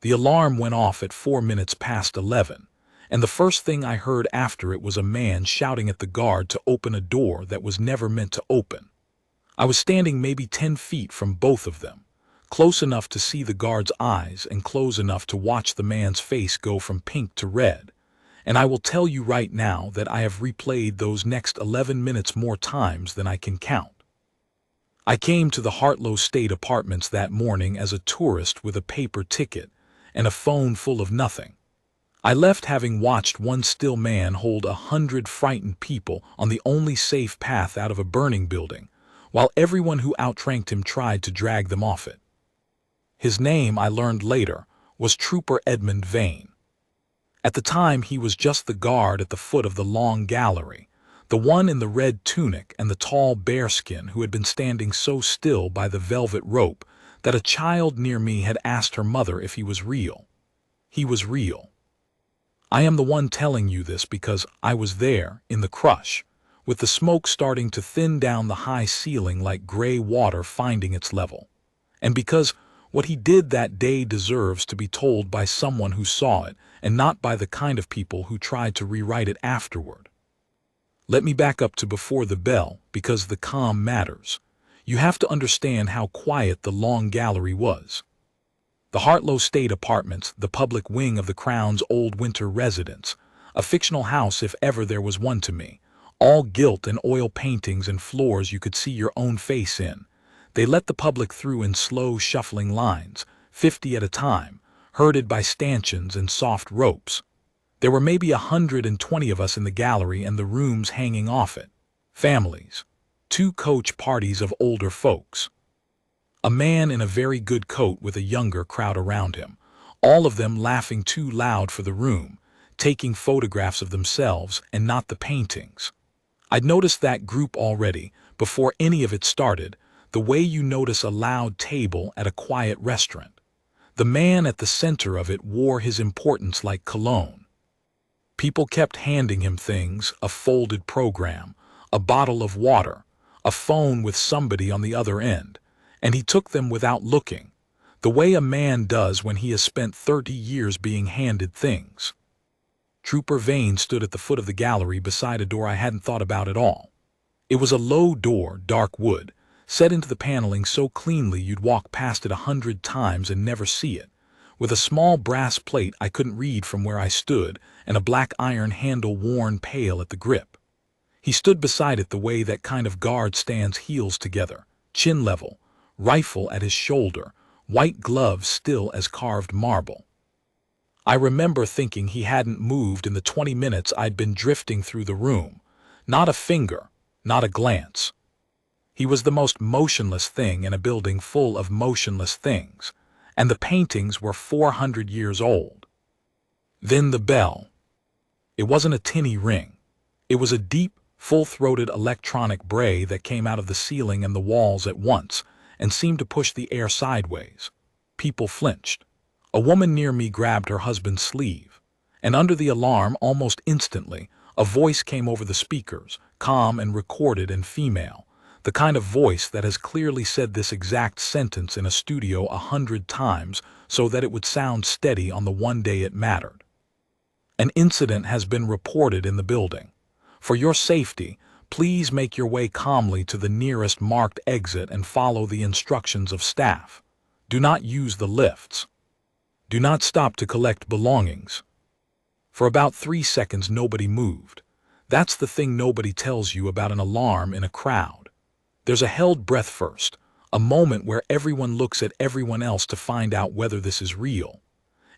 The alarm went off at 4 minutes past 11, and the first thing I heard after it was a man shouting at the guard to open a door that was never meant to open. I was standing maybe 10 feet from both of them, close enough to see the guard's eyes and close enough to watch the man's face go from pink to red. And I will tell you right now that I have replayed those next 11 minutes more times than I can count. I came to the Hartlow State Apartments that morning as a tourist with a paper ticket and a phone full of nothing. I left having watched one still man hold 100 frightened people on the only safe path out of a burning building, while everyone who outranked him tried to drag them off it. His name, I learned later, was Trooper Edmund Vane. At the time he was just the guard at the foot of the long gallery, the one in the red tunic and the tall bearskin who had been standing so still by the velvet rope that a child near me had asked her mother if he was real. He was real. I am the one telling you this because I was there, in the crush, with the smoke starting to thin down the high ceiling like gray water finding its level, and because what he did that day deserves to be told by someone who saw it and not by the kind of people who tried to rewrite it afterward. Let me back up to before the bell, because the calm matters. You have to understand how quiet the long gallery was. The Hartlow State Apartments, the public wing of the Crown's old winter residence, a fictional house if ever there was one to me, all gilt and oil paintings and floors you could see your own face in. They let the public through in slow shuffling lines, 50 at a time, herded by stanchions and soft ropes. There were maybe 120 of us in the gallery and the rooms hanging off it. Families. 2 coach parties of older folks. A man in a very good coat with a younger crowd around him, all of them laughing too loud for the room, taking photographs of themselves and not the paintings. I'd noticed that group already, before any of it started, the way you notice a loud table at a quiet restaurant. The man at the center of it wore his importance like cologne. People kept handing him things, a folded program, a bottle of water, a phone with somebody on the other end, and he took them without looking, the way a man does when he has spent 30 years being handed things. Trooper Vane stood at the foot of the gallery beside a door I hadn't thought about at all. It was a low door, dark wood, set into the paneling so cleanly you'd walk past it 100 times and never see it, with a small brass plate I couldn't read from where I stood and a black iron handle worn pale at the grip. He stood beside it the way that kind of guard stands heels together, chin level, rifle at his shoulder, white gloves still as carved marble. I remember thinking he hadn't moved in the 20 minutes I'd been drifting through the room. Not a finger, not a glance. He was the most motionless thing in a building full of motionless things, and the paintings were 400 years old. Then the bell. It wasn't a tinny ring. It was a deep, full-throated electronic bray that came out of the ceiling and the walls at once and seemed to push the air sideways. People flinched. A woman near me grabbed her husband's sleeve, and under the alarm, almost instantly, a voice came over the speakers, calm and recorded and female, the kind of voice that has clearly said this exact sentence in a studio 100 times so that it would sound steady on the one day it mattered. An incident has been reported in the building. For your safety, please make your way calmly to the nearest marked exit and follow the instructions of staff. Do not use the lifts. Do not stop to collect belongings. For about 3 seconds nobody moved. That's the thing nobody tells you about an alarm in a crowd. There's a held breath first, a moment where everyone looks at everyone else to find out whether this is real.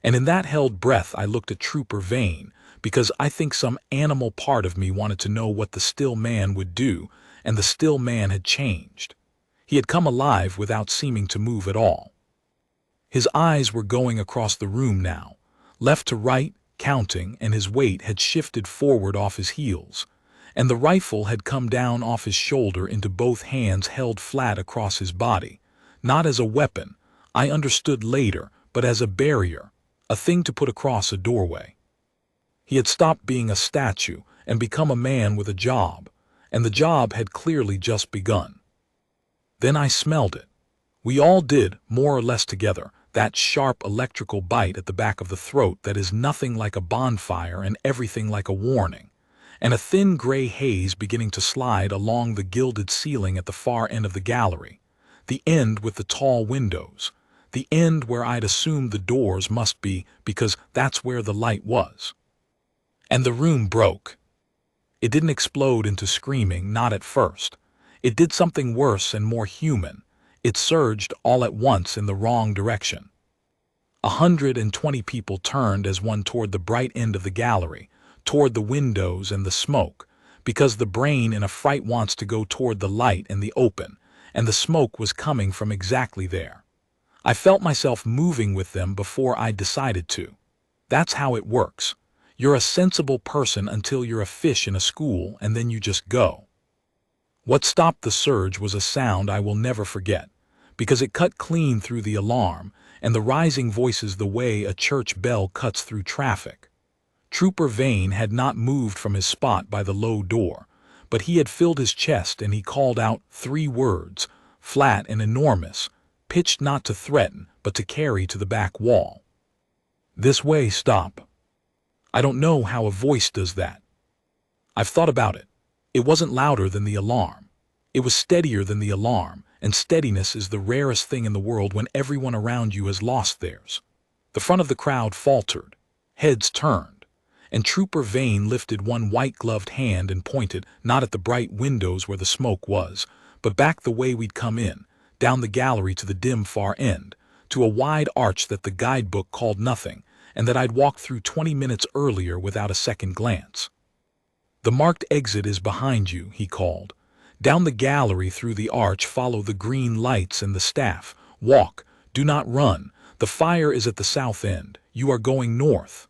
And in that held breath I looked at Trooper Vane, because I think some animal part of me wanted to know what the still man would do, and the still man had changed. He had come alive without seeming to move at all. His eyes were going across the room now, left to right, counting, and his weight had shifted forward off his heels, and the rifle had come down off his shoulder into both hands held flat across his body, not as a weapon, I understood later, but as a barrier, a thing to put across a doorway. He had stopped being a statue and become a man with a job, and the job had clearly just begun. Then I smelled it. We all did, more or less together, that sharp electrical bite at the back of the throat that is nothing like a bonfire and everything like a warning, and a thin gray haze beginning to slide along the gilded ceiling at the far end of the gallery, the end with the tall windows, the end where I'd assumed the doors must be because that's where the light was. And the room broke. It didn't explode into screaming, not at first. It did something worse and more human. It surged all at once in the wrong direction. 120 people turned as one toward the bright end of the gallery, toward the windows and the smoke, because the brain in a fright wants to go toward the light and the open, and the smoke was coming from exactly there. I felt myself moving with them before I decided to. That's how it works. You're a sensible person until you're a fish in a school, and then you just go. What stopped the surge was a sound I will never forget, because it cut clean through the alarm and the rising voices the way a church bell cuts through traffic. Trooper Vane had not moved from his spot by the low door, but he had filled his chest and he called out 3 words, flat and enormous, pitched not to threaten but to carry to the back wall. "This way, stop." I don't know how a voice does that. I've thought about it. It wasn't louder than the alarm. It was steadier than the alarm, and steadiness is the rarest thing in the world when everyone around you has lost theirs. The front of the crowd faltered. Heads turned, and Trooper Vane lifted one white-gloved hand and pointed not at the bright windows where the smoke was, but back the way we'd come in, down the gallery to the dim far end, to a wide arch that the guidebook called nothing, and that I'd walked through 20 minutes earlier without a second glance. "The marked exit is behind you," he called. "Down the gallery through the arch follow the green lights and the staff. Walk, do not run. The fire is at the south end. You are going north."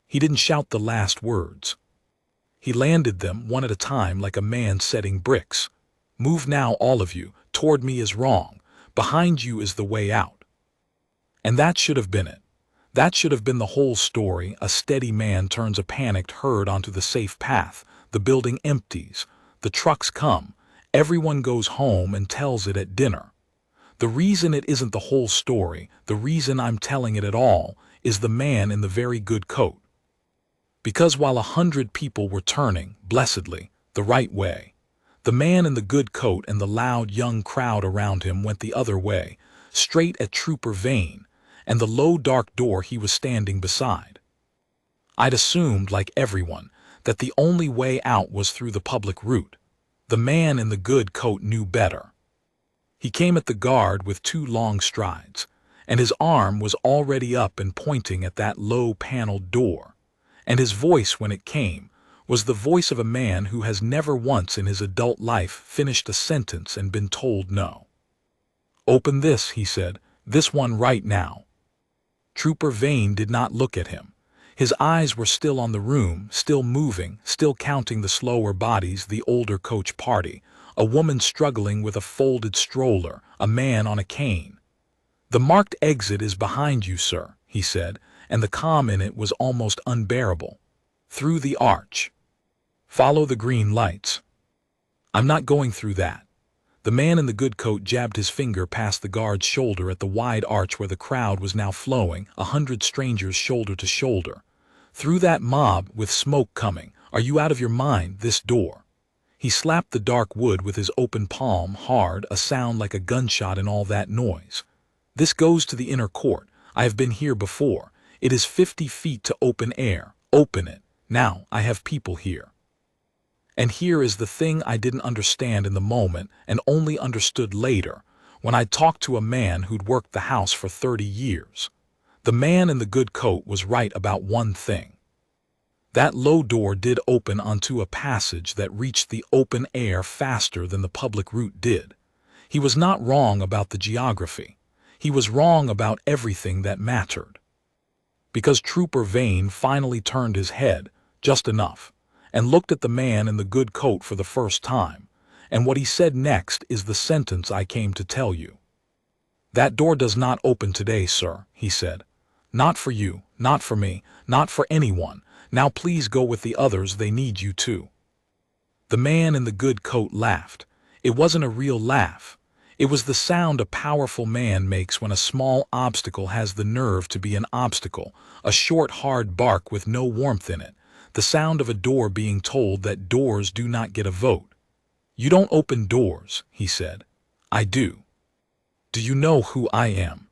He didn't shout the last words. He landed them one at a time like a man setting bricks. "Move now, all of you. Toward me is wrong. Behind you is the way out." And that should have been it. That should have been the whole story. A steady man turns a panicked herd onto the safe path. The building empties. The trucks come. Everyone goes home and tells it at dinner. The reason it isn't the whole story, the reason I'm telling it at all, is the man in the very good coat. Because while 100 people were turning, blessedly, the right way, the man in the good coat and the loud young crowd around him went the other way, straight at Trooper Vane and the low dark door he was standing beside. I'd assumed, like everyone, that the only way out was through the public route. The man in the good coat knew better. He came at the guard with 2 long strides, and his arm was already up and pointing at that low paneled door, and his voice when it came was the voice of a man who has never once in his adult life finished a sentence and been told no. "Open this," he said, "this one right now." Trooper Vane did not look at him. His eyes were still on the room, still moving, still counting the slower bodies, the older coach party, a woman struggling with a folded stroller, a man on a cane. "The marked exit is behind you, sir," he said, and the calm in it was almost unbearable. "Through the arch. Follow the green lights." "I'm not going through that." The man in the good coat jabbed his finger past the guard's shoulder at the wide arch where the crowd was now flowing, 100 strangers shoulder to shoulder. "Through that mob with smoke coming. Are you out of your mind? This door." He slapped the dark wood with his open palm hard, a sound like a gunshot in all that noise. "This goes to the inner court. I have been here before. It is 50 feet to open air. Open it. Now, I have people here." And here is the thing I didn't understand in the moment and only understood later, when I talked to a man who'd worked the house for 30 years. The man in the good coat was right about one thing. That low door did open onto a passage that reached the open air faster than the public route did. He was not wrong about the geography. He was wrong about everything that mattered. Because Trooper Vane finally turned his head, just enough, and looked at the man in the good coat for the first time, and what he said next is the sentence I came to tell you. "That door does not open today, sir," he said. "Not for you, not for me, not for anyone. Now please go with the others, they need you too." The man in the good coat laughed. It wasn't a real laugh. It was the sound a powerful man makes when a small obstacle has the nerve to be an obstacle, a short, hard bark with no warmth in it, the sound of a door being told that doors do not get a vote. "You don't open doors," he said. "I do. Do you know who I am?"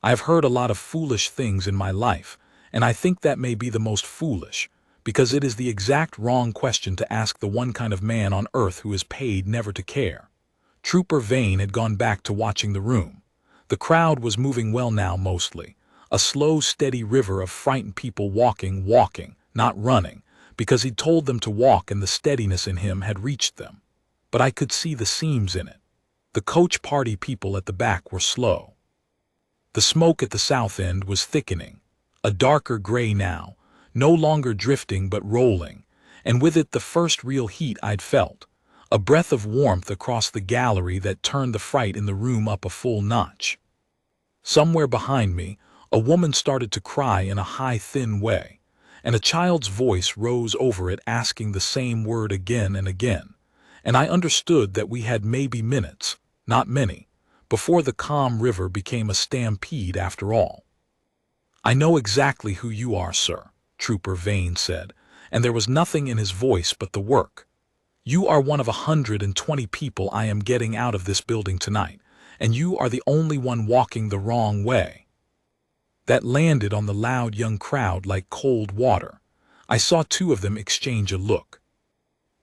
I have heard a lot of foolish things in my life, and I think that may be the most foolish, because it is the exact wrong question to ask the one kind of man on earth who is paid never to care. Trooper Vane had gone back to watching the room. The crowd was moving well now mostly, a slow, steady river of frightened people walking, not running, because he'd told them to walk and the steadiness in him had reached them. But I could see the seams in it. The coach party people at the back were slow. The smoke at the south end was thickening, a darker gray now, no longer drifting but rolling, and with it the first real heat I'd felt, a breath of warmth across the gallery that turned the fright in the room up a full notch. Somewhere behind me, a woman started to cry in a high, thin way, and a child's voice rose over it asking the same word again and again, and I understood that we had maybe minutes, not many, before the calm river became a stampede after all. "I know exactly who you are, sir," Trooper Vane said, and there was nothing in his voice but the work. "You are one of 120 people I am getting out of this building tonight, and you are the only one walking the wrong way." That landed on the loud young crowd like cold water. I saw two of them exchange a look.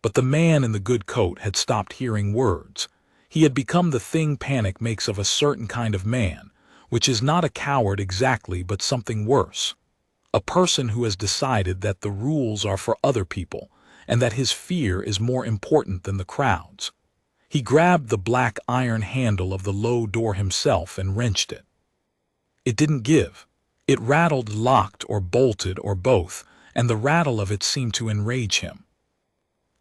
But the man in the good coat had stopped hearing words. He had become the thing panic makes of a certain kind of man, which is not a coward exactly but something worse. A person who has decided that the rules are for other people, and that his fear is more important than the crowd's. He grabbed the black iron handle of the low door himself and wrenched it. It didn't give. It rattled, locked or bolted or both, and the rattle of it seemed to enrage him.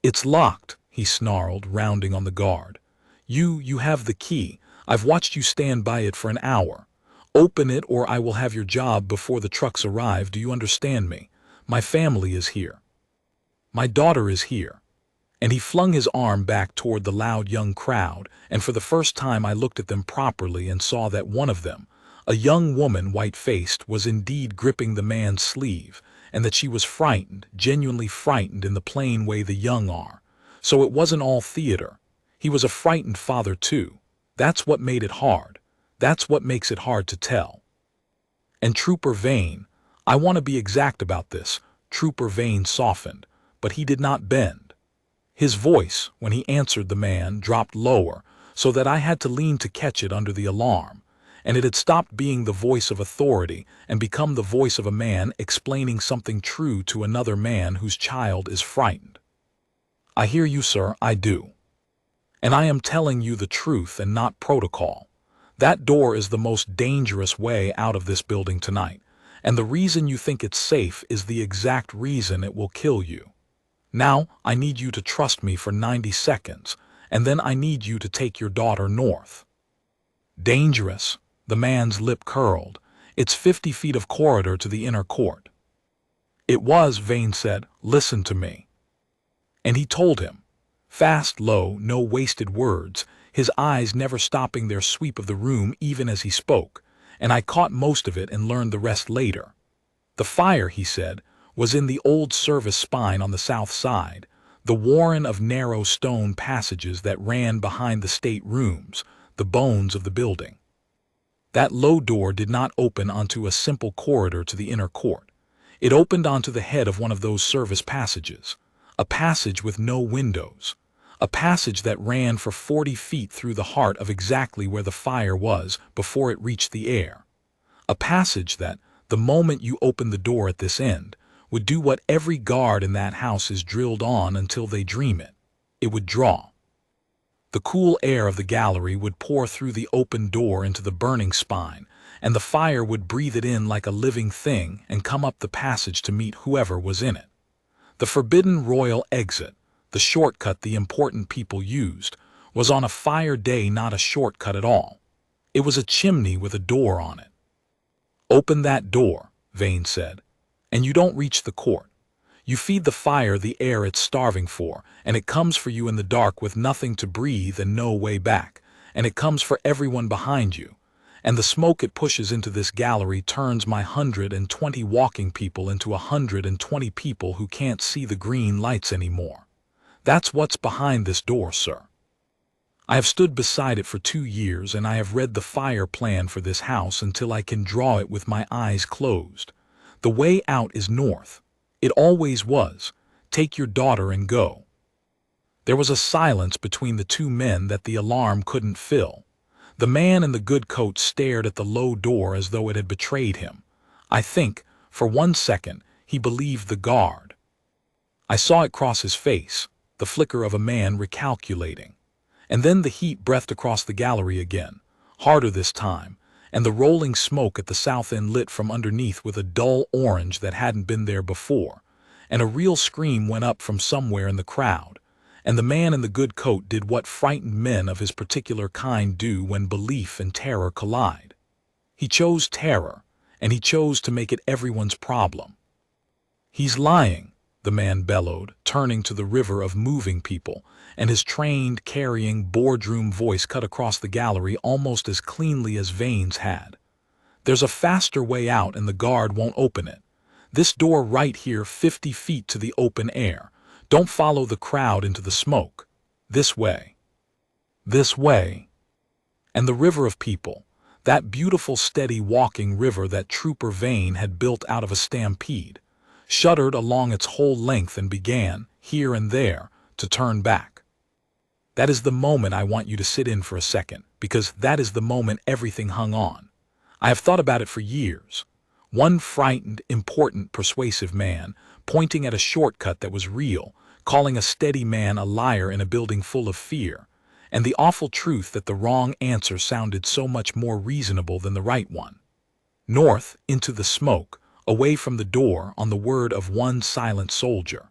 "It's locked," he snarled, rounding on the guard. You have the key. I've watched you stand by it for an hour. Open it or I will have your job before the trucks arrive. Do you understand me? My family is here. My daughter is here." And he flung his arm back toward the loud young crowd, and for the first time I looked at them properly and saw that one of them, a young woman white-faced, was indeed gripping the man's sleeve, and that she was frightened, genuinely frightened in the plain way the young are. So it wasn't all theater. He was a frightened father too. That's what made it hard. That's what makes it hard to tell. And Trooper Vane, I want to be exact about this, Trooper Vane softened, but he did not bend. His voice, when he answered the man, dropped lower, so that I had to lean to catch it under the alarm, and it had stopped being the voice of authority and become the voice of a man explaining something true to another man whose child is frightened. "I hear you, sir, I do. And I am telling you the truth and not protocol. That door is the most dangerous way out of this building tonight, and the reason you think it's safe is the exact reason it will kill you. Now, I need you to trust me for 90 seconds, and then I need you to take your daughter north." "Dangerous?" The man's lip curled. "It's 50 feet of corridor to the inner court." "It was," Vane said. "Listen to me." And he told him. Fast, low, no wasted words, his eyes never stopping their sweep of the room even as he spoke, and I caught most of it and learned the rest later. The fire, he said, was in the old service spine on the south side, the warren of narrow stone passages that ran behind the state rooms, the bones of the building. That low door did not open onto a simple corridor to the inner court. It opened onto the head of one of those service passages, a passage with no windows, a passage that ran for 40 feet through the heart of exactly where the fire was before it reached the air. A passage that, the moment you opened the door at this end, would do what every guard in that house is drilled on until they dream it. It would draw. The cool air of the gallery would pour through the open door into the burning spine, and the fire would breathe it in like a living thing and come up the passage to meet whoever was in it. The forbidden royal exit, the shortcut the important people used, was on a fire day not a shortcut at all. It was a chimney with a door on it. "Open that door," Vane said, "and you don't reach the court. You feed the fire the air it's starving for, and it comes for you in the dark with nothing to breathe and no way back, and it comes for everyone behind you. And the smoke it pushes into this gallery turns my 120 walking people into 120 people who can't see the green lights anymore. That's what's behind this door, sir. I have stood beside it for 2 years, and I have read the fire plan for this house until I can draw it with my eyes closed. The way out is north. It always was. Take your daughter and go." There was a silence between the two men that the alarm couldn't fill. The man in the good coat stared at the low door as though it had betrayed him. I think, for 1 second, he believed the guard. I saw it cross his face, the flicker of a man recalculating. And then the heat breathed across the gallery again, harder this time, and the rolling smoke at the south end lit from underneath with a dull orange that hadn't been there before, and a real scream went up from somewhere in the crowd, and the man in the good coat did what frightened men of his particular kind do when belief and terror collide. He chose terror, and he chose to make it everyone's problem. "He's lying," the man bellowed, turning to the river of moving people, and his trained, carrying, boardroom voice cut across the gallery almost as cleanly as Vane's had. "There's a faster way out, and the guard won't open it. This door right here, 50 feet to the open air. Don't follow the crowd into the smoke. This way. This way." And the river of people, that beautiful steady walking river that Trooper Vane had built out of a stampede, shuddered along its whole length and began, here and there, to turn back. That is the moment I want you to sit in for a second, because that is the moment everything hung on. I have thought about it for years. One frightened, important, persuasive man, pointing at a shortcut that was real, calling a steady man a liar in a building full of fear, and the awful truth that the wrong answer sounded so much more reasonable than the right one. North, into the smoke, away from the door, on the word of one silent soldier.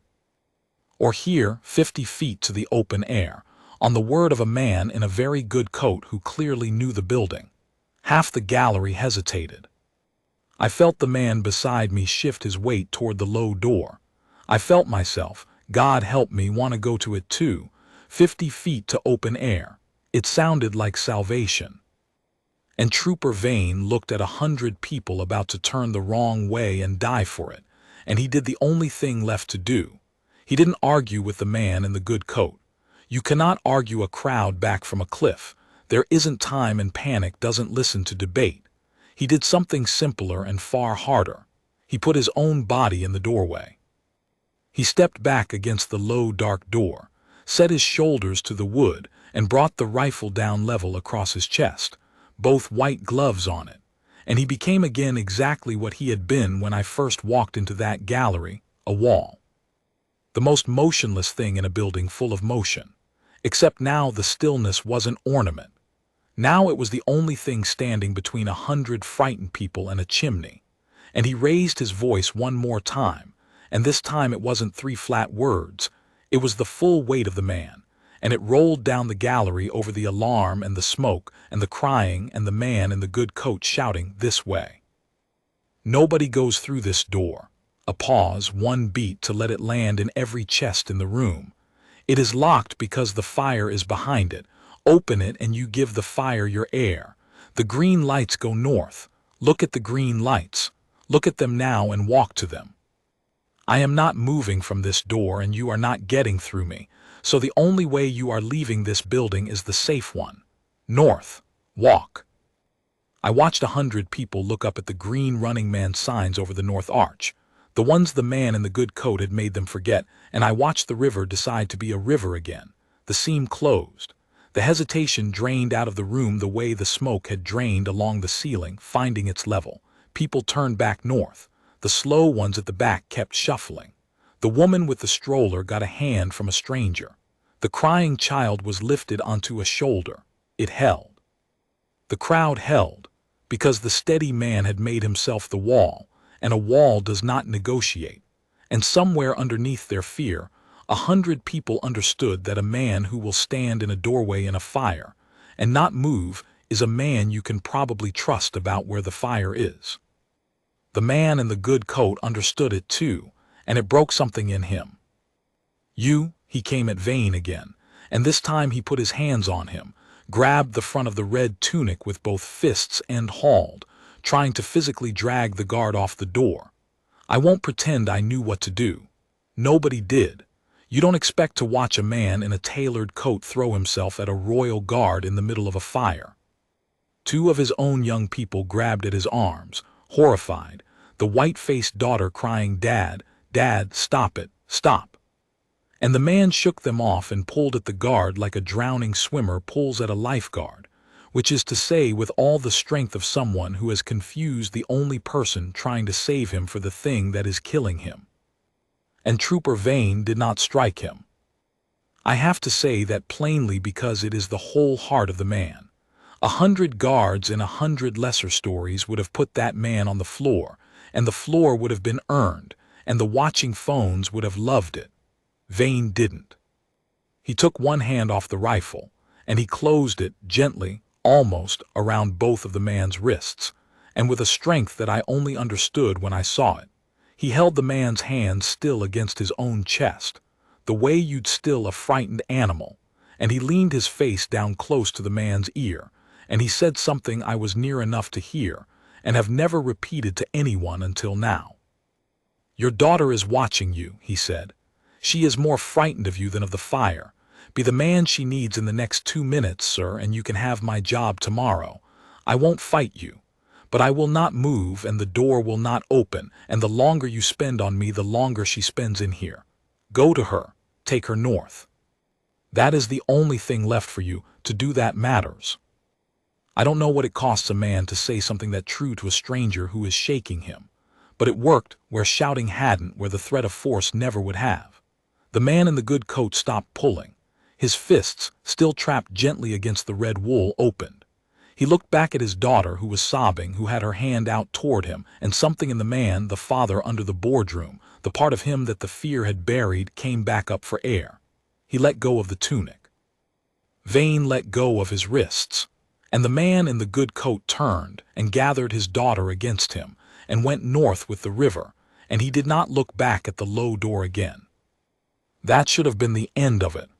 Or here, 50 feet to the open air, on the word of a man in a very good coat who clearly knew the building. Half the gallery hesitated. I felt the man beside me shift his weight toward the low door. I felt myself, God help me, want to go to it too. 50 feet to open air. It sounded like salvation. And Trooper Vane looked at 100 people about to turn the wrong way and die for it, and he did the only thing left to do. He didn't argue with the man in the good coat. You cannot argue a crowd back from a cliff. There isn't time, and panic doesn't listen to debate. He did something simpler and far harder. He put his own body in the doorway. He stepped back against the low, dark door, set his shoulders to the wood, and brought the rifle down level across his chest, both white gloves on it, and he became again exactly what he had been when I first walked into that gallery, a wall. The most motionless thing in a building full of motion, except now the stillness wasn't ornament. Now it was the only thing standing between 100 frightened people and a chimney. And he raised his voice one more time, and this time it wasn't 3 flat words. It was the full weight of the man, and it rolled down the gallery over the alarm and the smoke and the crying and the man in the good coat shouting, "This way. Nobody goes through this door." A pause, 1 beat to let it land in every chest in the room. "It is locked because the fire is behind it. Open it and you give the fire your air. The green lights go north. Look at the green lights. Look at them now and walk to them. I am not moving from this door and you are not getting through me, so the only way you are leaving this building is the safe one. North. Walk." I watched 100 people look up at the green Running Man signs over the north arch, the ones the man in the good coat had made them forget, and I watched the river decide to be a river again. The seam closed. The hesitation drained out of the room the way the smoke had drained along the ceiling, finding its level. People turned back north. The slow ones at the back kept shuffling. The woman with the stroller got a hand from a stranger. The crying child was lifted onto a shoulder. It held. The crowd held, because the steady man had made himself the wall, and a wall does not negotiate. And somewhere underneath their fear, 100 people understood that a man who will stand in a doorway in a fire and not move is a man you can probably trust about where the fire is. The man in the good coat understood it too, and it broke something in him. He came at Vane again, and this time he put his hands on him, grabbed the front of the red tunic with both fists and hauled, trying to physically drag the guard off the door. I won't pretend I knew what to do. Nobody did. You don't expect to watch a man in a tailored coat throw himself at a royal guard in the middle of a fire. Two of his own young people grabbed at his arms, horrified, the white-faced daughter crying, "Dad, Dad, stop it, stop." And the man shook them off and pulled at the guard like a drowning swimmer pulls at a lifeguard, which is to say with all the strength of someone who has confused the only person trying to save him for the thing that is killing him. And Trooper Vane did not strike him. I have to say that plainly because it is the whole heart of the man. 100 guards in 100 lesser stories would have put that man on the floor, and the floor would have been earned, and the watching phones would have loved it. Vane didn't. He took one hand off the rifle, and he closed it gently, almost around both of the man's wrists, and with a strength that I only understood when I saw it. He held the man's hand still against his own chest, the way you'd still a frightened animal, and he leaned his face down close to the man's ear, and he said something I was near enough to hear, and have never repeated to anyone until now. "Your daughter is watching you," he said. "She is more frightened of you than of the fire. Be the man she needs in the next 2 minutes, sir, and you can have my job tomorrow. I won't fight you, but I will not move and the door will not open, and the longer you spend on me, the longer she spends in here. Go to her, take her north. That is the only thing left for you. To do that matters." I don't know what it costs a man to say something that true to a stranger who is shaking him, but it worked where shouting hadn't, where the threat of force never would have. The man in the good coat stopped pulling. His fists, still trapped gently against the red wool, opened. He looked back at his daughter, who was sobbing, who had her hand out toward him, and something in the man, the father under the boardroom, the part of him that the fear had buried, came back up for air. He let go of the tunic. Vane let go of his wrists, and the man in the good coat turned and gathered his daughter against him and went north with the river, and he did not look back at the low door again. That should have been the end of it.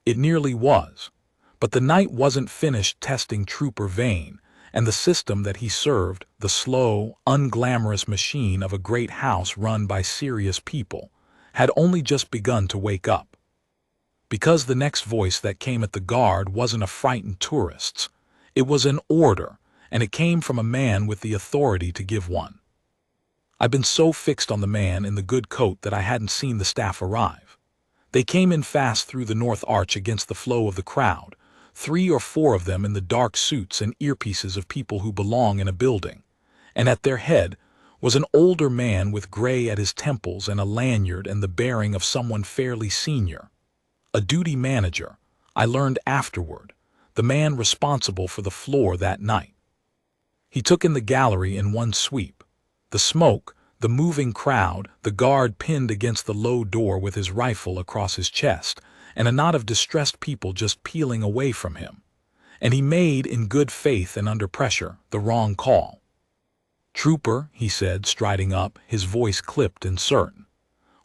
It nearly was, but the night wasn't finished testing Trooper Vane, and the system that he served, the slow, unglamorous machine of a great house run by serious people, had only just begun to wake up. Because the next voice that came at the guard wasn't a frightened tourist's. It was an order, and it came from a man with the authority to give one. I'd been so fixed on the man in the good coat that I hadn't seen the staff arrive. They came in fast through the north arch against the flow of the crowd, 3 or 4 of them in the dark suits and earpieces of people who belong in a building, and at their head was an older man with gray at his temples and a lanyard and the bearing of someone fairly senior. A duty manager, I learned afterward, the man responsible for the floor that night. He took in the gallery in one sweep. The smoke, the moving crowd, the guard pinned against the low door with his rifle across his chest, and a knot of distressed people just peeling away from him. And he made, in good faith and under pressure, the wrong call. "Trooper," he said, striding up, his voice clipped and certain,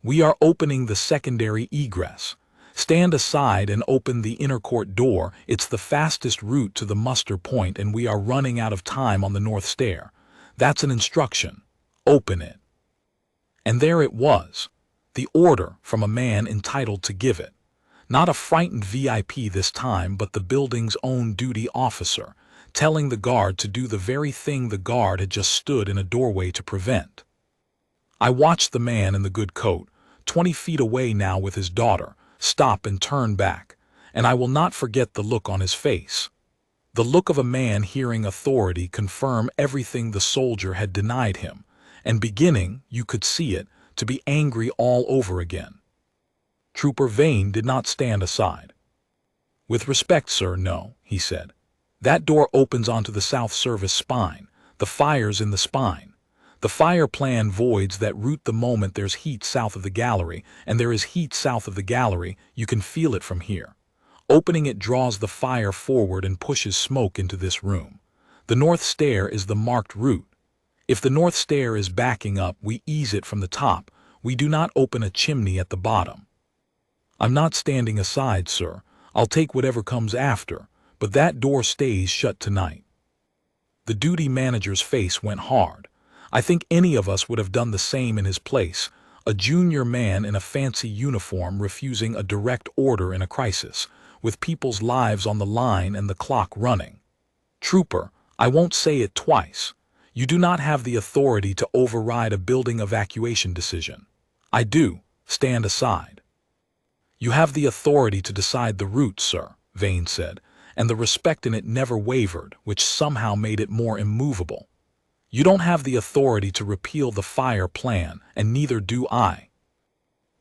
"we are opening the secondary egress. Stand aside and open the inner court door. It's the fastest route to the muster point, and we are running out of time on the north stair. That's an instruction. Open it." And there it was, the order from a man entitled to give it. Not a frightened VIP this time, but the building's own duty officer, telling the guard to do the very thing the guard had just stood in a doorway to prevent. I watched the man in the good coat, 20 feet away now with his daughter, stop and turn back, and I will not forget the look on his face. The look of a man hearing authority confirm everything the soldier had denied him, and beginning, you could see it, to be angry all over again. Trooper Vane did not stand aside. "With respect, sir, no," he said. "That door opens onto the South Service spine. The fire's in the spine. The fire plan voids that route the moment there's heat south of the gallery, and there is heat south of the gallery. You can feel it from here. Opening it draws the fire forward and pushes smoke into this room. The north stair is the marked route. If the north stair is backing up, we ease it from the top. We do not open a chimney at the bottom. I'm not standing aside, sir. I'll take whatever comes after, but that door stays shut tonight." The duty manager's face went hard. I think any of us would have done the same in his place, a junior man in a fancy uniform refusing a direct order in a crisis, with people's lives on the line and the clock running. "Trooper, I won't say it twice. You do not have the authority to override a building evacuation decision." "I do. Stand aside." "You have the authority to decide the route, sir," Vane said, and the respect in it never wavered, which somehow made it more immovable. "You don't have the authority to repeal the fire plan, and neither do I."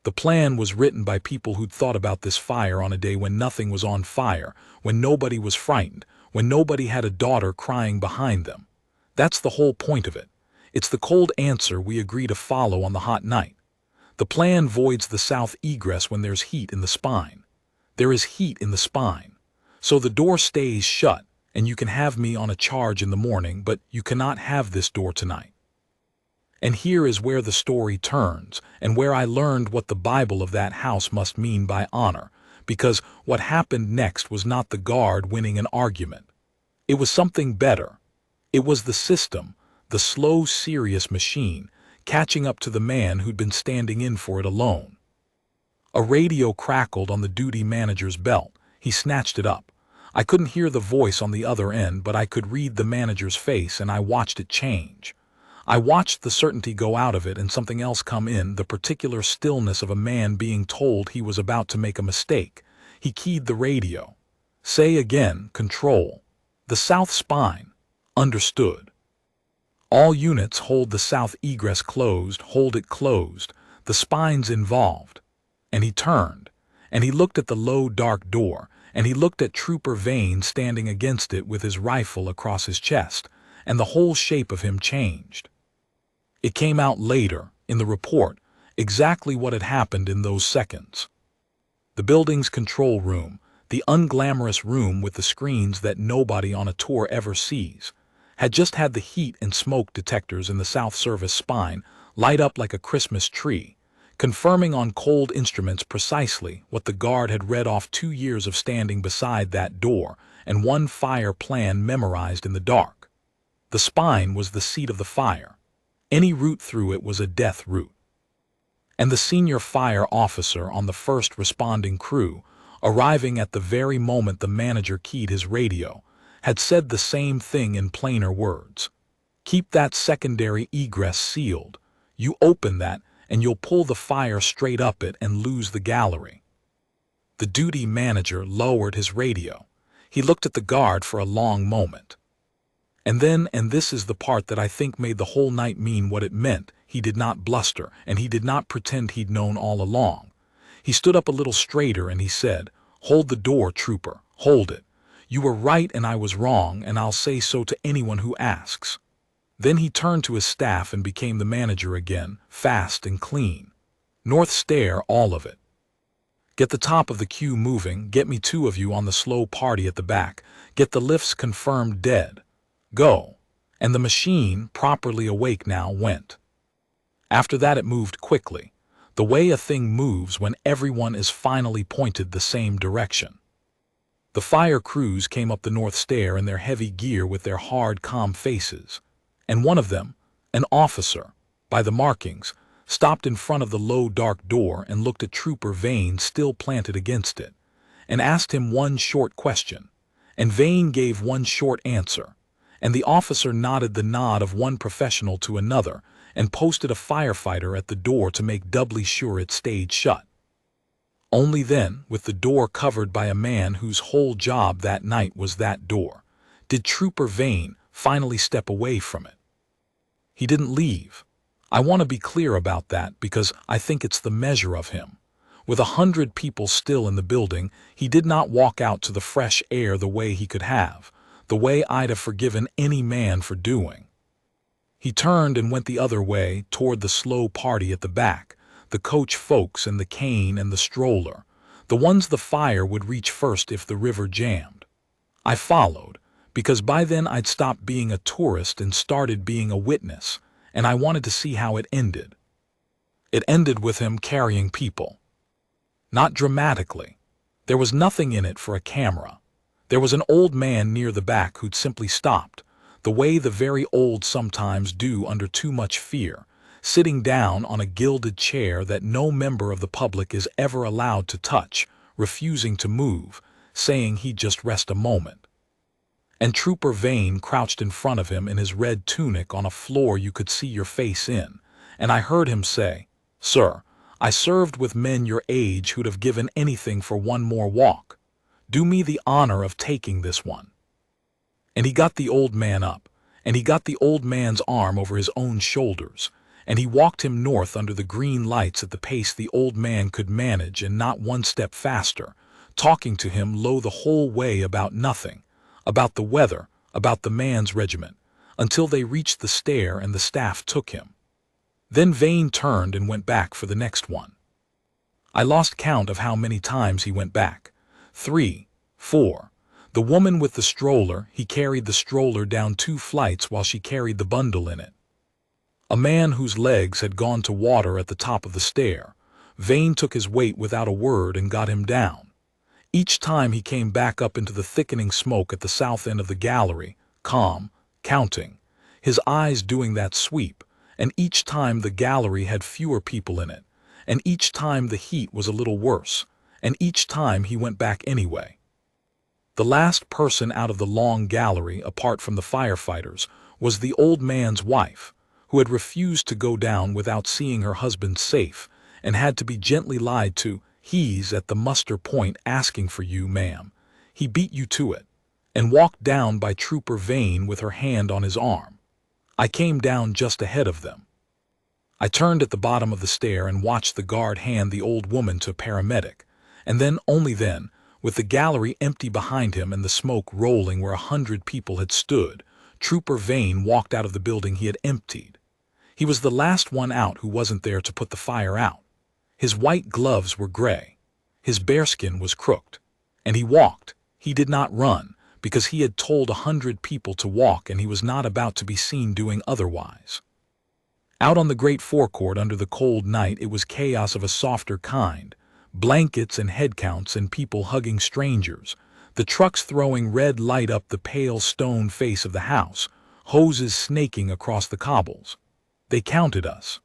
The plan was written by people who'd thought about this fire on a day when nothing was on fire, when nobody was frightened, when nobody had a daughter crying behind them. That's the whole point of it. It's the cold answer we agree to follow on the hot night. The plan voids the south egress when there's heat in the spine. There is heat in the spine. So the door stays shut, and you can have me on a charge in the morning, but you cannot have this door tonight. And here is where the story turns, and where I learned what the Bible of that house must mean by honor, because what happened next was not the guard winning an argument. It was something better. It was the system, the slow, serious machine, catching up to the man who'd been standing in for it alone. A radio crackled on the duty manager's belt. He snatched it up. I couldn't hear the voice on the other end, but I could read the manager's face, and I watched it change. I watched the certainty go out of it and something else come in, the particular stillness of a man being told he was about to make a mistake. He keyed the radio. "Say again, control. The south spine." "Understood." "All units hold the south egress closed, hold it closed. The spine's involved." And he turned, and he looked at the low, dark door, and he looked at Trooper Vane standing against it with his rifle across his chest, and the whole shape of him changed. It came out later, in the report, exactly what had happened in those seconds. The building's control room, the unglamorous room with the screens that nobody on a tour ever sees, had just had the heat and smoke detectors in the South Service spine light up like a Christmas tree, confirming on cold instruments precisely what the guard had read off 2 years of standing beside that door and one fire plan memorized in the dark. The spine was the seat of the fire. Any route through it was a death route. And the senior fire officer on the first responding crew, arriving at the very moment the manager keyed his radio, had said the same thing in plainer words. "Keep that secondary egress sealed. You open that, and you'll pull the fire straight up it and lose the gallery." The duty manager lowered his radio. He looked at the guard for a long moment. And then, and this is the part that I think made the whole night mean what it meant, he did not bluster, and he did not pretend he'd known all along. He stood up a little straighter and he said, "Hold the door, Trooper, hold it. You were right and I was wrong, and I'll say so to anyone who asks." Then he turned to his staff and became the manager again, fast and clean. "North stair, all of it. Get the top of the queue moving, get me 2 of you on the slow party at the back, get the lifts confirmed dead. Go." And the machine, properly awake now, went. After that it moved quickly, the way a thing moves when everyone is finally pointed the same direction. The fire crews came up the north stair in their heavy gear with their hard, calm faces. And one of them, an officer, by the markings, stopped in front of the low, dark door and looked at Trooper Vane still planted against it, and asked him one short question, and Vane gave one short answer, and the officer nodded the nod of one professional to another and posted a firefighter at the door to make doubly sure it stayed shut. Only then, with the door covered by a man whose whole job that night was that door, did Trooper Vane finally step away from it. He didn't leave. I want to be clear about that because I think it's the measure of him. With 100 people still in the building, he did not walk out to the fresh air the way he could have, the way I'd have forgiven any man for doing. He turned and went the other way, toward the slow party at the back, the coach folks and the cane and the stroller, the ones the fire would reach first if the river jammed. I followed, because by then I'd stopped being a tourist and started being a witness, and I wanted to see how it ended. It ended with him carrying people. Not dramatically. There was nothing in it for a camera. There was an old man near the back who'd simply stopped, the way the very old sometimes do under too much fear, sitting down on a gilded chair that no member of the public is ever allowed to touch, refusing to move, saying he'd just rest a moment. And Trooper Vane crouched in front of him in his red tunic on a floor you could see your face in, and I heard him say, "Sir, I served with men your age who'd have given anything for one more walk. Do me the honor of taking this one." And he got the old man up, and he got the old man's arm over his own shoulders, and he walked him north under the green lights at the pace the old man could manage and not one step faster, talking to him low the whole way about nothing, about the weather, about the man's regiment, until they reached the stair and the staff took him. Then Vane turned and went back for the next one. I lost count of how many times he went back. 3, 4. The woman with the stroller, he carried the stroller down 2 flights while she carried the bundle in it. A man whose legs had gone to water at the top of the stair. Vane took his weight without a word and got him down. Each time he came back up into the thickening smoke at the south end of the gallery, calm, counting, his eyes doing that sweep, and each time the gallery had fewer people in it, and each time the heat was a little worse, and each time he went back anyway. The last person out of the long gallery, apart from the firefighters, was the old man's wife, who had refused to go down without seeing her husband safe, and had to be gently lied to. "He's at the muster point asking for you, ma'am. He beat you to it," and walked down by Trooper Vane with her hand on his arm. I came down just ahead of them. I turned at the bottom of the stair and watched the guard hand the old woman to a paramedic, and then, only then, with the gallery empty behind him and the smoke rolling where 100 people had stood, Trooper Vane walked out of the building he had emptied. He was the last one out who wasn't there to put the fire out. His white gloves were gray. His bearskin was crooked. And he walked. He did not run, because he had told 100 people to walk and he was not about to be seen doing otherwise. Out on the great forecourt under the cold night it was chaos of a softer kind. Blankets and headcounts and people hugging strangers, the trucks throwing red light up the pale stone face of the house, hoses snaking across the cobbles. They counted us.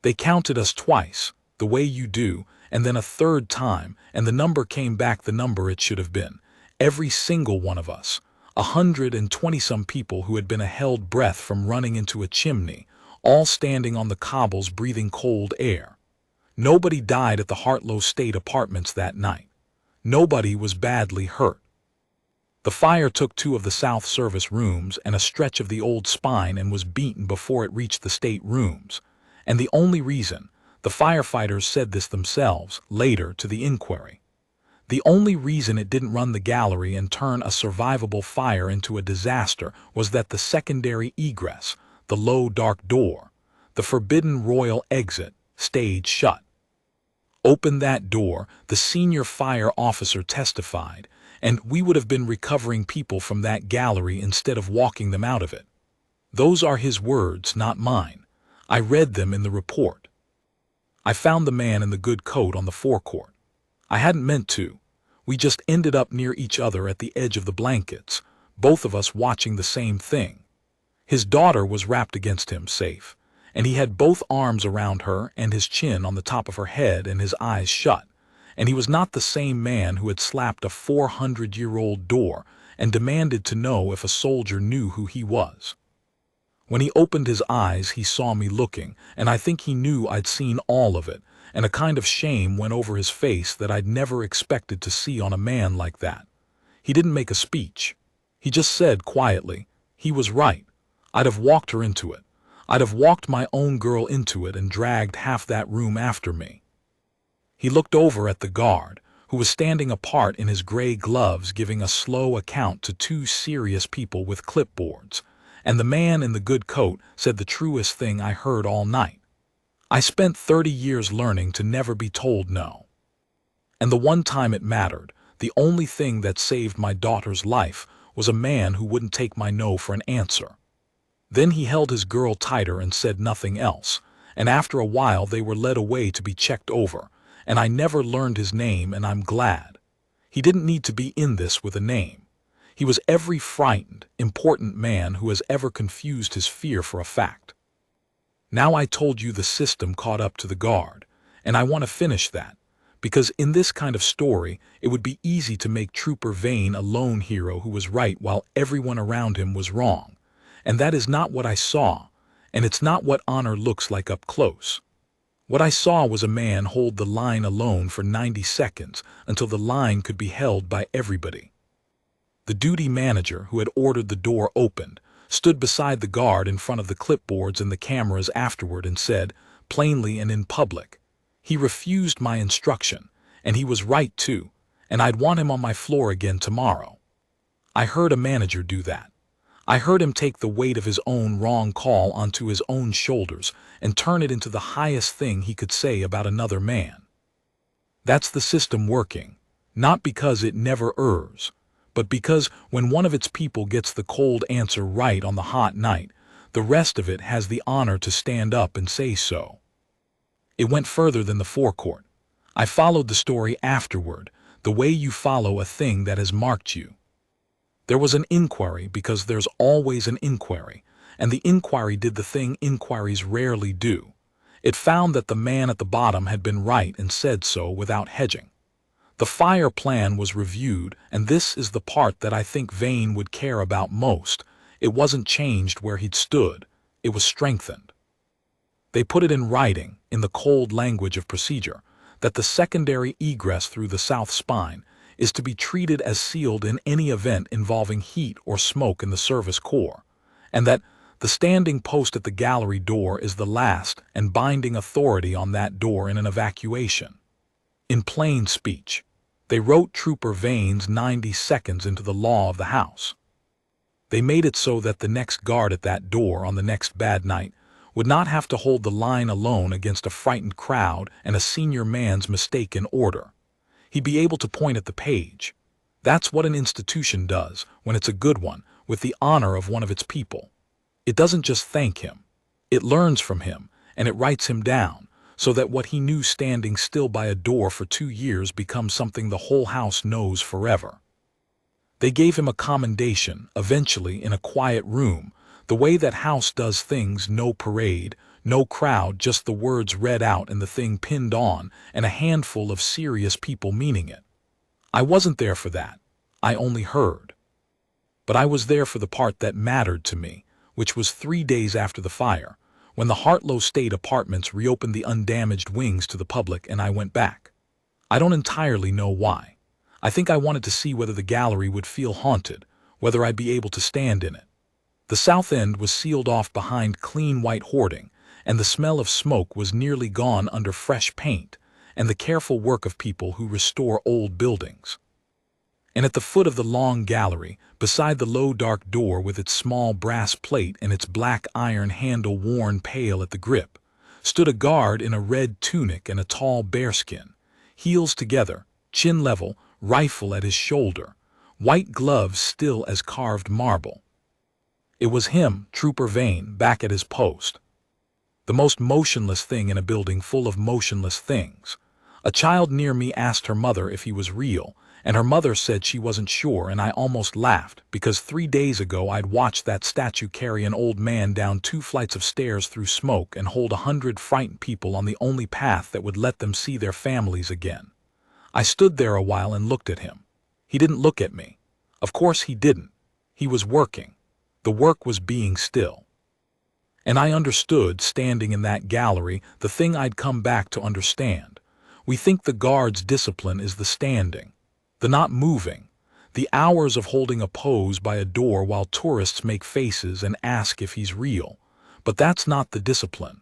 They counted us twice, the way you do, and then a third time, and the number came back the number it should have been. Every single one of us, 120-some people who had been a held breath from running into a chimney, all standing on the cobbles breathing cold air. Nobody died at the Hartlow State Apartments that night. Nobody was badly hurt. The fire took 2 of the South Service rooms and a stretch of the old spine and was beaten before it reached the state rooms. And the only reason, the firefighters said this themselves later to the inquiry, the only reason it didn't run the gallery and turn a survivable fire into a disaster was that the secondary egress, the low dark door, the forbidden royal exit, stayed shut. Open that door, the senior fire officer testified, and we would have been recovering people from that gallery instead of walking them out of it. Those are his words, not mine. I read them in the report. I found the man in the good coat on the forecourt. I hadn't meant to. We just ended up near each other at the edge of the blankets, both of us watching the same thing. His daughter was wrapped against him, safe, and he had both arms around her and his chin on the top of her head and his eyes shut. And he was not the same man who had slapped a 400-year-old door and demanded to know if a soldier knew who he was. When he opened his eyes, he saw me looking, and I think he knew I'd seen all of it, and a kind of shame went over his face that I'd never expected to see on a man like that. He didn't make a speech. He just said quietly, he was right. I'd have walked her into it. I'd have walked my own girl into it and dragged half that room after me. He looked over at the guard, who was standing apart in his gray gloves giving a slow account to 2 serious people with clipboards, and the man in the good coat said the truest thing I heard all night. I spent 30 years learning to never be told no. And the one time it mattered, the only thing that saved my daughter's life was a man who wouldn't take my no for an answer. Then he held his girl tighter and said nothing else, and after a while they were led away to be checked over, and I never learned his name, and I'm glad. He didn't need to be in this with a name. He was every frightened, important man who has ever confused his fear for a fact. Now I told you the system caught up to the guard, and I want to finish that, because in this kind of story, it would be easy to make Trooper Vane a lone hero who was right while everyone around him was wrong. And that is not what I saw, and it's not what honor looks like up close. What I saw was a man hold the line alone for 90 seconds until the line could be held by everybody. The duty manager, who had ordered the door opened, stood beside the guard in front of the clipboards and the cameras afterward and said, plainly and in public, he refused my instruction, and he was right too, and I'd want him on my floor again tomorrow. I heard a manager do that. I heard him take the weight of his own wrong call onto his own shoulders and turn it into the highest thing he could say about another man. That's the system working, not because it never errs, but because when one of its people gets the cold answer right on the hot night, the rest of it has the honor to stand up and say so. It went further than the forecourt. I followed the story afterward, the way you follow a thing that has marked you. There was an inquiry because there's always an inquiry, and the inquiry did the thing inquiries rarely do. It found that the man at the bottom had been right and said so without hedging. The fire plan was reviewed, and this is the part that I think Vane would care about most. It wasn't changed where he'd stood, it was strengthened. They put it in writing, in the cold language of procedure, that the secondary egress through the south spine is to be treated as sealed in any event involving heat or smoke in the service corps, and that the standing post at the gallery door is the last and binding authority on that door in an evacuation. In plain speech, they wrote Trooper Vane's 90 seconds into the law of the house. They made it so that the next guard at that door on the next bad night would not have to hold the line alone against a frightened crowd and a senior man's mistaken order. He'd be able to point at the page. That's what an institution does when it's a good one, with the honor of one of its people. It doesn't just thank him. It learns from him, and it writes him down, so that what he knew standing still by a door for 2 years becomes something the whole house knows forever. They gave him a commendation, eventually in a quiet room, the way that house does things, no parade, no crowd, just the words read out and the thing pinned on, and a handful of serious people meaning it. I wasn't there for that. I only heard. But I was there for the part that mattered to me, which was 3 days after the fire, when the Hartlow State Apartments reopened the undamaged wings to the public and I went back. I don't entirely know why. I think I wanted to see whether the gallery would feel haunted, whether I'd be able to stand in it. The south end was sealed off behind clean white hoarding, and the smell of smoke was nearly gone under fresh paint and the careful work of people who restore old buildings. And at the foot of the long gallery, beside the low dark door with its small brass plate and its black iron handle worn pale at the grip, stood a guard in a red tunic and a tall bearskin, heels together, chin level, rifle at his shoulder, white gloves still as carved marble. It was him, Trooper Vane, back at his post. The most motionless thing in a building full of motionless things. A child near me asked her mother if he was real, and her mother said she wasn't sure, and I almost laughed, because 3 days ago I'd watched that statue carry an old man down 2 flights of stairs through smoke and hold 100 frightened people on the only path that would let them see their families again. I stood there a while and looked at him. He didn't look at me. Of course he didn't. He was working. The work was being still. And I understood, standing in that gallery, the thing I'd come back to understand. We think the guard's discipline is the standing, the not moving, the hours of holding a pose by a door while tourists make faces and ask if he's real. But that's not the discipline.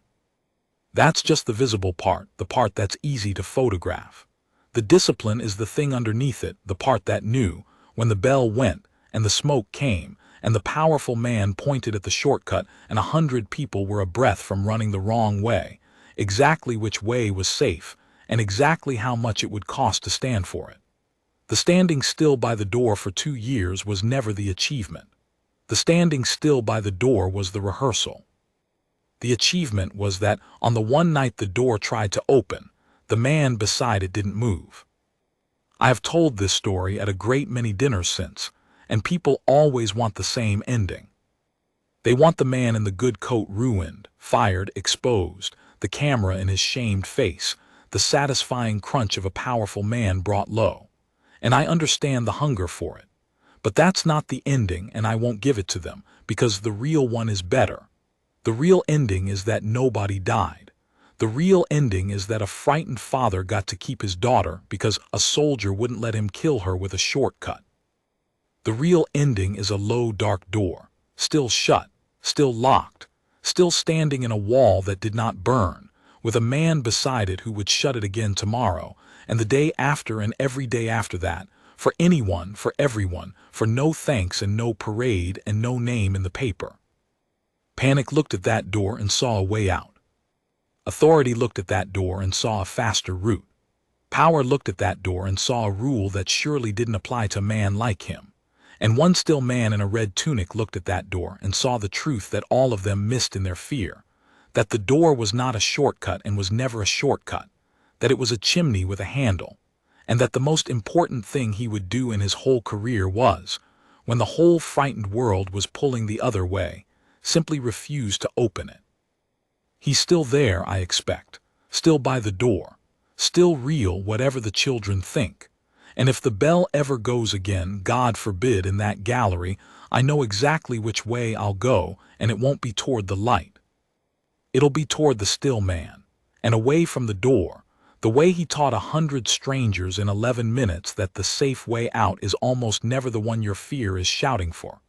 That's just the visible part, the part that's easy to photograph. The discipline is the thing underneath it, the part that knew, when the bell went and the smoke came, and the powerful man pointed at the shortcut and 100 people were a breath from running the wrong way, exactly which way was safe, and exactly how much it would cost to stand for it. The standing still by the door for 2 years was never the achievement. The standing still by the door was the rehearsal. The achievement was that on the one night the door tried to open, the man beside it didn't move. I have told this story at a great many dinners since, and people always want the same ending. They want the man in the good coat ruined, fired, exposed, the camera in his shamed face, the satisfying crunch of a powerful man brought low. And I understand the hunger for it. But that's not the ending, and I won't give it to them, because the real one is better. The real ending is that nobody died. The real ending is that a frightened father got to keep his daughter because a soldier wouldn't let him kill her with a shortcut. The real ending is a low, dark door, still shut, still locked, still standing in a wall that did not burn, with a man beside it who would shut it again tomorrow, and the day after and every day after that, for anyone, for everyone, for no thanks and no parade and no name in the paper. Panic looked at that door and saw a way out. Authority looked at that door and saw a faster route. Power looked at that door and saw a rule that surely didn't apply to a man like him. And one still man in a red tunic looked at that door and saw the truth that all of them missed in their fear, that the door was not a shortcut and was never a shortcut, that it was a chimney with a handle, and that the most important thing he would do in his whole career was, when the whole frightened world was pulling the other way, simply refuse to open it. He's still there, I expect, still by the door, still real whatever the children think. And if the bell ever goes again, God forbid, in that gallery, I know exactly which way I'll go, and it won't be toward the light. It'll be toward the still man, and away from the door, the way he taught 100 strangers in 11 minutes that the safe way out is almost never the one your fear is shouting for,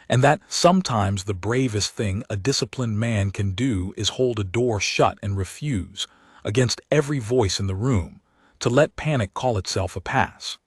and that sometimes the bravest thing a disciplined man can do is hold a door shut and refuse, against every voice in the room, to let panic call itself a pass.